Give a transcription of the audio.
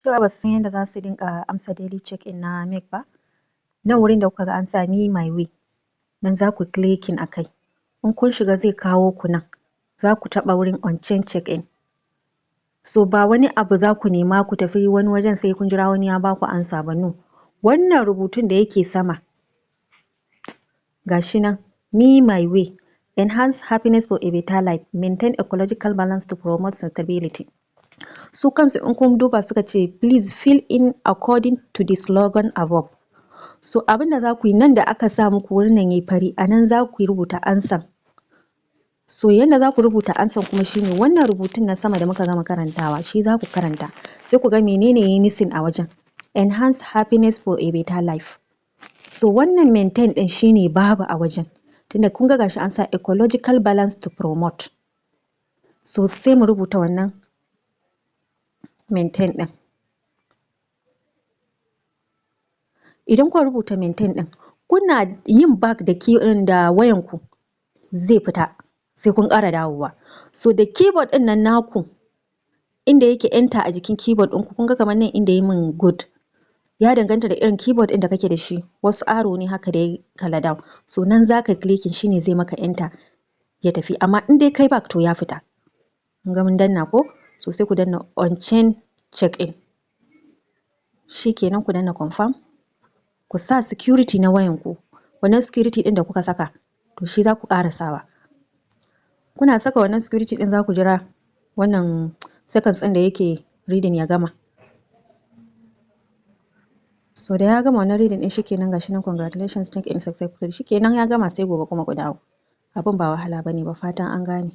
cewa ba su san yadda za su dinga amsa daily check-in na MEC ba, nan wurin da kuka ga an sa Me My Way, nan za ku clicking a kai. In kun shiga zai kawo ku nan, za ku taɓa wurin on-chain check-in. So ba wani abu za ku nema ku tafi wani wajen sai kun jira wani ya ba ku ansa ba, no. Wannan rubutun da yake sama, ga shi nan, Me My Way, enhance happiness for a better life, maintain ecological balance to promote sustainability. Su kansu in kun duba suka ce, please fill in according to the slogan above. So abin da za ku yi nan da aka sa muku wurin nan yayi fari, a nan za ku yi rubuta ansan. So yanda za ku rubuta ansan kuma shine wannan rubutun na sama da muka gama karantawa, shi za ku karanta. Sai ku ga menene yayi missing a wajen. Enhance happiness for a better life. So wannan maintain ɗin shine babu a wajen. Tunda kun ga gashi an sa ecological balance to promote. So sai mu rubuta wannan maintain ɗin. Idan kuka rubuta maintain ɗin, kuna yin back da wayanku zai fita, sai kun ƙara dawowa. So da keyboard ɗin nan naku, inda yake enter a jikin keyboard ɗinku, kun ga kamar nan inda yayi min good. Ya danganta da irin keyboard ɗin da kake da shi, wasu arrow ne haka da ya kala down. So nan za ka clicking shine zai maka enter ya tafi. Amma in dai kai back to ya fita. Kun ga mun danna ko? So sai ku danna on-chain check-in. Shi kenan ku danna confirm. Ku sa security na wayanku. Wannan security ɗin da kuka saka, to shi za ku ƙara sawa. Kuna saka wannan security ɗin za ku jira wannan seconds ɗin da yake reading ya gama. So da ya gama wannan reading ɗin shi kenan gashi nan congratulations check-in successful. Shi kenan ya gama sai gobe kuma ku dawo. Abin ba wahala bane ba, fatan an gane.